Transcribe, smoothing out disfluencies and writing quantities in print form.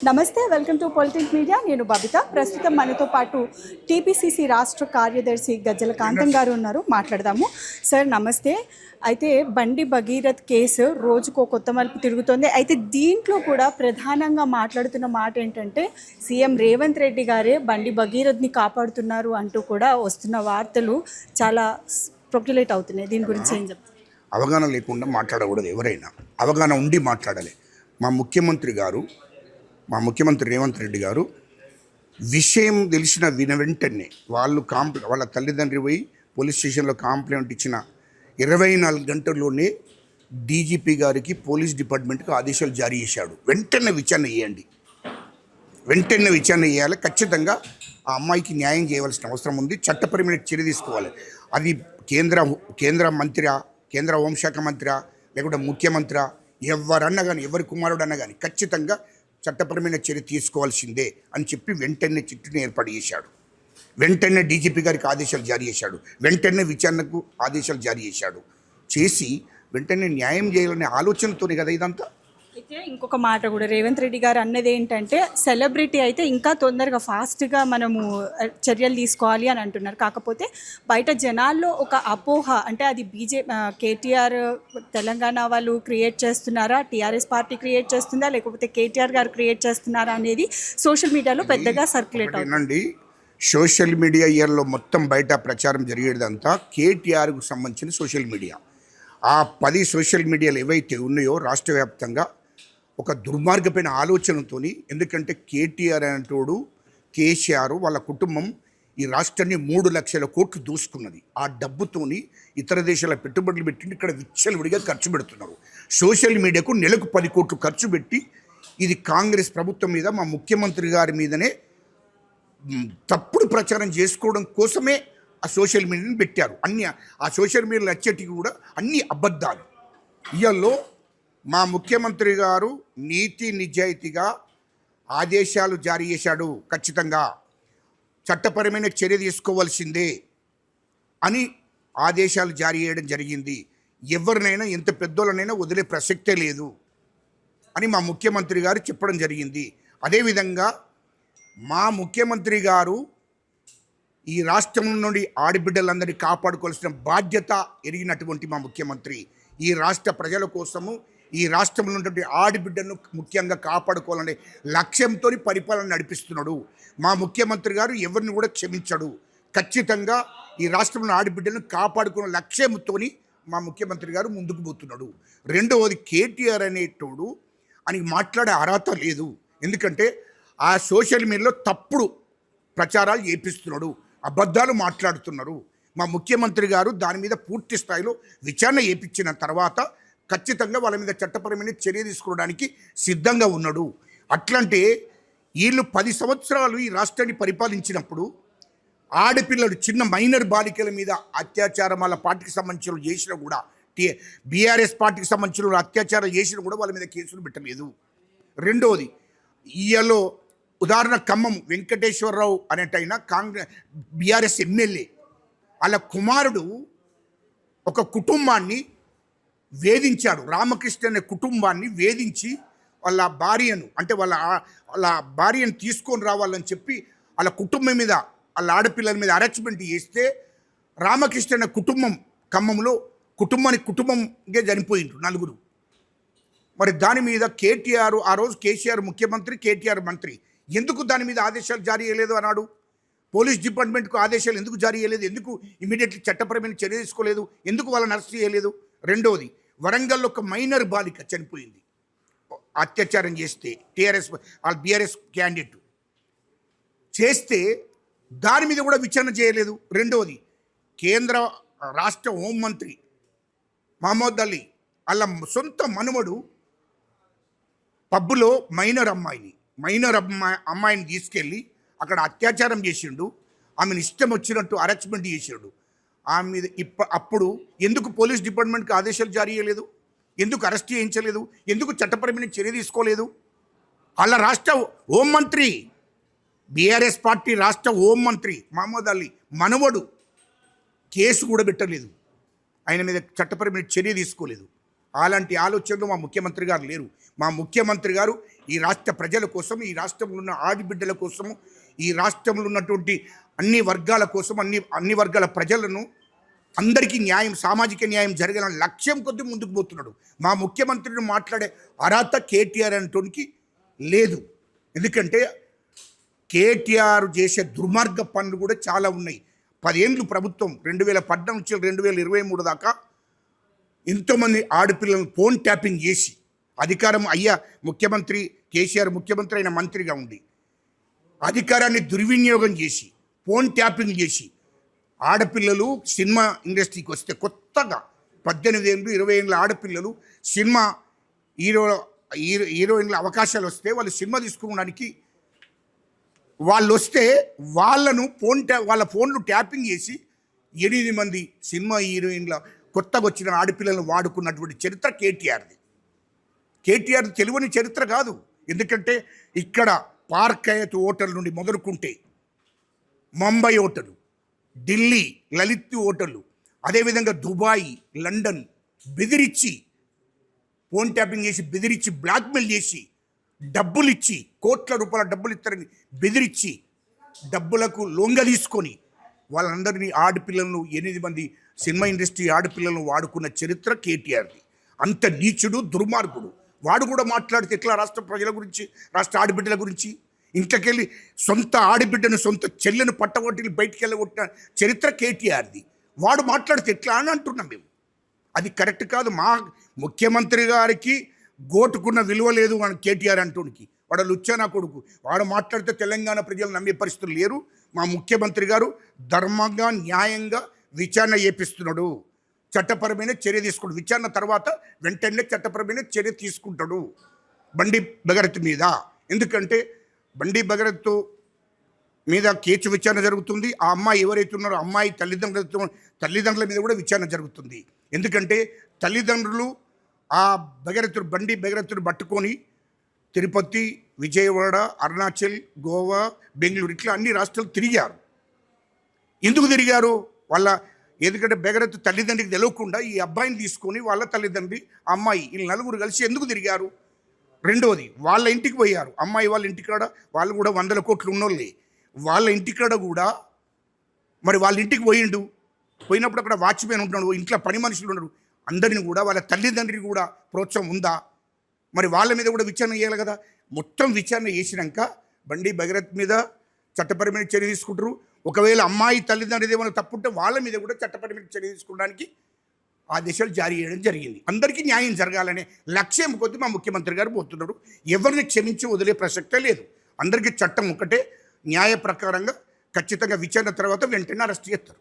నమస్తే, welcome to politic media. నేను బబిత. ప్రస్తుతం మనతో పాటు టీపీసీసీ రాష్ట్ర కార్యదర్శి గజ్జల కాంతం గారు ఉన్నారు. మాట్లాడదాము. సార్ నమస్తే. అయితే బండి భగీరథ్ కేసు రోజుకో కొత్త మలుపు తిరుగుతోంది. అయితే దీంట్లో కూడా ప్రధానంగా మాట్లాడుతున్న మాట ఏంటంటే సీఎం రేవంత్ రెడ్డి గారే బండి భగీరథ్ని కాపాడుతున్నారు అంటూ కూడా వస్తున్న వార్తలు చాలా ప్రొక్యులేట్ అవుతున్నాయి. దీని గురించి ఏం చెప్తారు? అవగాహన లేకుండా మాట్లాడకూడదు. ఎవరైనా అవగాహన ఉండి మాట్లాడాలి. మా ముఖ్యమంత్రి రేవంత్ రెడ్డి గారు విషయం తెలిసిన వెంటనే వాళ్ళ తల్లిదండ్రి పోయి పోలీస్ స్టేషన్లో కంప్లైంట్ ఇచ్చిన 24 గంటల్లోనే డీజీపీ గారికి పోలీస్ డిపార్ట్మెంట్కి ఆదేశాలు జారీ చేశాడు. వెంటనే విచారణ చేయాలి. ఖచ్చితంగా ఆ అమ్మాయికి న్యాయం చేయవలసిన అవసరం ఉంది. చట్టపరమైన చర్య తీసుకోవాలి. అది కేంద్ర మంత్రి, కేంద్ర హోంశాఖ మంత్రి, లేకుంటే ముఖ్యమంత్రి, ఎవరన్నా కానీ, ఎవరి కుమారుడు అన్నా కానీ ఖచ్చితంగా చట్టపరమైన చర్య తీసుకోవాల్సిందే అని చెప్పి వెంటనే చిట్టుని ఏర్పాటు చేశాడు. వెంటనే డీజీపీ గారికి ఆదేశాలు జారీ చేశాడు. వెంటనే విచారణకు ఆదేశాలు జారీ చేసి వెంటనే న్యాయం చేయాలనే ఆలోచనతోనే కదా ఇదంతా. అయితే ఇంకొక మాట కూడా రేవంత్ రెడ్డి గారు అన్నది ఏంటంటే సెలబ్రిటీ అయితే ఇంకా తొందరగా ఫాస్ట్గా మనము చర్యలు తీసుకోవాలి అని అంటున్నారు. కాకపోతే బయట జనాల్లో ఒక అపోహ, అంటే అది కేటీఆర్ తెలంగాణ వాళ్ళు క్రియేట్ చేస్తున్నారా, టీఆర్ఎస్ పార్టీ క్రియేట్ చేస్తుందా, లేకపోతే కేటీఆర్ గారు క్రియేట్ చేస్తున్నారా అనేది సోషల్ మీడియాలో పెద్దగా సర్క్యులేట్ అవుతుంది. సోషల్ మీడియా ఇయర్లో మొత్తం బయట ప్రచారం జరిగేదంతా కేటీఆర్కు సంబంధించిన సోషల్ మీడియా. ఆ 10 సోషల్ మీడియాలు ఏవైతే ఉన్నాయో రాష్ట్ర వ్యాప్తంగా ఒక దుర్మార్గమైన ఆలోచనతో, ఎందుకంటే కేటీఆర్ అనేటోడు, కేసీఆర్ వాళ్ళ కుటుంబం ఈ రాష్ట్రాన్ని 3 లక్షల కోట్లు దోసుకున్నది. ఆ డబ్బుతోని ఇతర దేశాల పెట్టుబడులు పెట్టి ఇక్కడ విచ్చలవిడిగా ఖర్చు పెడుతున్నారు. సోషల్ మీడియాకు నెలకు 10 కోట్లు ఖర్చు పెట్టి ఇది కాంగ్రెస్ ప్రభుత్వం మీద, మా ముఖ్యమంత్రి గారి మీదనే తప్పుడు ప్రచారం చేసుకోవడం కోసమే ఆ సోషల్ మీడియాని పెట్టారు. ఆ సోషల్ మీడియాలో వచ్చేటివి కూడా అన్ని అబద్ధాలు. ఇయాల్లో మా ముఖ్యమంత్రి గారు నీతి నిజాయితీగా ఆదేశాలు జారీ చేశాడు. ఖచ్చితంగా చట్టపరమైన చర్య తీసుకోవాల్సిందే అని ఆదేశాలు జారీ చేయడం జరిగింది. ఎవరినైనా, ఎంత పెద్దోళ్ళనైనా వదిలే ప్రసక్తే లేదు అని మా ముఖ్యమంత్రి గారు చెప్పడం జరిగింది. అదేవిధంగా మా ముఖ్యమంత్రి గారు ఈ రాష్ట్రం నుండి ఆడబిడ్డలందరినీ కాపాడుకోవాల్సిన బాధ్యత ఎరిగినటువంటి మా ముఖ్యమంత్రి ఈ రాష్ట్ర ప్రజల కోసము, ఈ రాష్ట్రంలో ఉన్నటువంటి ఆడబిడ్డను ముఖ్యంగా కాపాడుకోవాలనే లక్ష్యంతో పరిపాలన నడిపిస్తున్నాడు. మా ముఖ్యమంత్రి గారు ఎవరిని కూడా క్షమించడు. ఖచ్చితంగా ఈ రాష్ట్రంలో ఆడబిడ్డను కాపాడుకునే లక్ష్యంతో మా ముఖ్యమంత్రి గారు ముందుకు పోతున్నాడు. రెండవది, కేటీఆర్ అనేటోడు అని మాట్లాడే అర్హత లేదు. ఎందుకంటే ఆ సోషల్ మీడియాలో తప్పుడు ప్రచారాలు చేపిస్తున్నాడు, అబద్ధాలు మాట్లాడుతున్నారు. మా ముఖ్యమంత్రి గారు దాని మీద పూర్తి స్థాయిలో విచారణ చేపించిన తర్వాత ఖచ్చితంగా వాళ్ళ మీద చట్టపరమైన చర్య తీసుకోవడానికి సిద్ధంగా ఉన్నాడు. అట్లంటే వీళ్ళు 10 సంవత్సరాలు ఈ రాష్ట్రాన్ని పరిపాలించినప్పుడు ఆడపిల్లలు, చిన్న మైనర్ బాలికల మీద అత్యాచారం వాళ్ళ పార్టీకి సంబంధించిన చేసినా కూడా, బీఆర్ఎస్ పార్టీకి సంబంధించిన అత్యాచారం చేసినా కూడా వాళ్ళ మీద కేసులు పెట్టలేదు. రెండవది, ఈయలో ఉదాహరణ ఖమ్మం వెంకటేశ్వరరావు అనేటైనా బీఆర్ఎస్ ఎమ్మెల్యే, వాళ్ళ కుమారుడు ఒక కుటుంబాన్ని వేధించాడు. రామకృష్ణ అనే కుటుంబాన్ని వేధించి వాళ్ళ భార్యను, అంటే వాళ్ళ భార్యను తీసుకొని రావాలని చెప్పి వాళ్ళ కుటుంబం మీద, వాళ్ళ ఆడపిల్లల మీద అరెస్ట్మెంట్ చేస్తే రామకృష్ణ అనే కుటుంబం ఖమ్మంలో కుటుంబంగా చనిపోయిండ్రు 4. మరి దాని మీద కేటీఆర్, ఆ రోజు కేసీఆర్ ముఖ్యమంత్రి, కేటీఆర్ మంత్రి, ఎందుకు దాని మీద ఆదేశాలు జారీ చేయలేదు అన్నాడు. పోలీస్ డిపార్ట్మెంట్కు ఆదేశాలు ఎందుకు జారీ చేయలేదు? ఎందుకు ఇమీడియట్లీ చట్టపరమైన చర్య తీసుకోలేదు? ఎందుకు వాళ్ళని అరెస్ట్ చేయలేదు? రెండవది, వరంగల్లో ఒక మైనర్ బాలిక చనిపోయింది అత్యాచారం చేస్తే, బీఆర్ఎస్ క్యాండిడేట్ చేస్తే దాని మీద కూడా విచారణ చేయలేదు. రెండవది, రాష్ట్ర హోంమంత్రి మహమ్మద్ అలీ వాళ్ళ సొంత మనుమడు పబ్బులో మైనర్ అమ్మాయిని తీసుకెళ్ళి అక్కడ అత్యాచారం చేసిండు. ఆమెను ఇష్టం వచ్చినట్టు అరెస్ట్మెంట్ చేసాడు. ఆమె మీద అప్పుడు ఎందుకు పోలీస్ డిపార్ట్మెంట్కి ఆదేశాలు జారీ చేయలేదు? ఎందుకు అరెస్ట్ చేయించలేదు? ఎందుకు చట్టపరమైన చర్య తీసుకోలేదు? వాళ్ళ రాష్ట్ర హోంమంత్రి, బీఆర్ఎస్ పార్టీ రాష్ట్ర హోంమంత్రి మహమ్మద్ అలీ మనవడు కేసు కూడా పెట్టలేదు. ఆయన మీద చట్టపరమైన చర్య తీసుకోలేదు. అలాంటి ఆలోచనలు మా ముఖ్యమంత్రి గారు లేరు. మా ముఖ్యమంత్రి గారు ఈ రాష్ట్ర ప్రజల కోసం, ఈ రాష్ట్రంలో ఉన్న ఆడబిడ్డల కోసము, ఈ రాష్ట్రంలో ఉన్నటువంటి అన్ని వర్గాల కోసం, అన్ని వర్గాల ప్రజలను అందరికీ న్యాయం, సామాజిక న్యాయం జరగాలని లక్ష్యం కొద్దీ ముందుకు పోతున్నాడు. మా ముఖ్యమంత్రిని మాట్లాడే అర్హత కేటీఆర్ అంటోనికి లేదు. ఎందుకంటే కేటీఆర్ చేసే దుర్మార్గ పనులు కూడా చాలా ఉన్నాయి. 10 ఏళ్ళు ప్రభుత్వం 2014 నుంచి 2023 దాకా ఎంతోమంది ఆడపిల్లలను ఫోన్ ట్యాపింగ్ చేసి అధికారం అయ్యా ముఖ్యమంత్రి కేసీఆర్ ముఖ్యమంత్రి అయిన మంత్రిగా ఉండి అధికారాన్ని దుర్వినియోగం చేసి ఫోన్ ట్యాపింగ్ చేసి ఆడపిల్లలు సినిమా ఇండస్ట్రీకి వస్తే కొత్తగా 18 ఏళ్ళు 20 ఏళ్ళ ఆడపిల్లలు సినిమా హీరోయిన్ల అవకాశాలు వస్తే వాళ్ళు సినిమా తీసుకోవడానికి వాళ్ళు వస్తే వాళ్ళ ఫోన్లు ట్యాపింగ్ చేసి 8 మంది సినిమా హీరోయిన్ల కొత్తగా వచ్చిన ఆడపిల్లలను వాడుకున్నటువంటి చరిత్ర కేటీఆర్ది. కేటీఆర్ తెలియని చరిత్ర కాదు. ఎందుకంటే ఇక్కడ పార్క్ హయత్ హోటల్ నుండి మొదలుకుంటే ముంబై హోటలు, ఢిల్లీ లలిత్ హోటళ్ళు, అదేవిధంగా దుబాయ్, లండన్ బెదిరించి ఫోన్ ట్యాపింగ్ చేసి బెదిరించి బ్లాక్మెయిల్ చేసి డబ్బులు ఇచ్చి కోట్ల రూపాయల డబ్బులు ఇస్తారని బెదిరించి డబ్బులకు లొంగ తీసుకొని వాళ్ళందరినీ ఆడపిల్లలను 8 మంది సినిమా ఇండస్ట్రీ ఆడపిల్లలను వాడుకున్న చరిత్ర కేటీఆర్ది. అంత నీచుడు, దుర్మార్గుడు. వాడు కూడా మాట్లాడితే ఎట్లా రాష్ట్ర ప్రజల గురించి, రాష్ట్ర ఆడబిడ్డల గురించి? ఇంట్లోకెళ్ళి సొంత ఆడబిడ్డను, సొంత చెల్లెను పట్టగొట్టి బయటికి వెళ్ళగొట్టిన చరిత్ర కేటీఆర్ది. వాడు మాట్లాడితే ఎట్లా అని అంటున్నాం మేము. అది కరెక్ట్ కాదు. మా ముఖ్యమంత్రి గారికి గోటుకున్న విలువ లేదు అని కేటీఆర్ అంటూనికి. వాడు లుచ్చానా కొడుకు. వాడు మాట్లాడితే తెలంగాణ ప్రజలు నమ్మే పరిస్థితులు లేరు. మా ముఖ్యమంత్రి గారు ధర్మంగా, న్యాయంగా విచారణ చేపిస్తున్నాడు. చట్టపరమైన చర్య తీసుకుంటాడు. విచారణ తర్వాత వెంటనే చట్టపరమైన చర్య తీసుకుంటాడు బండి భగరత్ మీద. ఎందుకంటే బండి భగరత్ మీద కేసు విచారణ జరుగుతుంది. ఆ అమ్మాయి ఎవరైతే ఉన్నారో అమ్మాయి తల్లిదండ్రుల మీద కూడా విచారణ జరుగుతుంది. ఎందుకంటే తల్లిదండ్రులు ఆ బండి భగరత్తును పట్టుకొని తిరుపతి, విజయవాడ, అరుణాచల్, గోవా, బెంగళూరు ఇట్లా అన్ని రాష్ట్రాలు తిరిగారు. ఎందుకు తిరిగారు? ఎందుకంటే బెగరత్ తల్లిదండ్రికి తెలియకుండా ఈ అబ్బాయిని తీసుకొని వాళ్ళ తల్లిదండ్రి, అమ్మాయి వీళ్ళు నలుగురు కలిసి ఎందుకు తిరిగారు? రెండోది, వాళ్ళ ఇంటికి పోయారు. అమ్మాయి వాళ్ళ ఇంటికాడ వాళ్ళు కూడా 100 కోట్లు ఉన్నోళ్ళే. వాళ్ళ ఇంటికాడ కూడా మరి వాళ్ళ ఇంటికి పోయినప్పుడు అక్కడ వాచ్మెన్ ఉంటున్నాడు, ఇంట్లో పని మనుషులు ఉన్నారు. అందరిని కూడా వాళ్ళ తల్లిదండ్రికి కూడా ప్రోత్సాహం ఉందా? మరి వాళ్ళ మీద కూడా విచారణ చేయాలి కదా. మొత్తం విచారణ చేసినాక బండి భగరత్ మీద చట్టపరమైన చర్య తీసుకుంటారు. ఒకవేళ అమ్మాయి తల్లిదండ్రులు ఏమైనా తప్పుంటే వాళ్ళ మీద కూడా చట్టపరమైన చర్య తీసుకోవడానికి ఆదేశాలు జారీ చేయడం జరిగింది. అందరికీ న్యాయం జరగాలనే లక్ష్యం కొద్దీ మా ముఖ్యమంత్రి గారు పోతున్నారు. ఎవరిని క్షమించి వదిలే ప్రసక్తే లేదు. అందరికీ చట్టం ఒకటే, న్యాయ ప్రకారంగా ఖచ్చితంగా విచారణ తర్వాత వెంటనే అరెస్ట్ చేస్తారు.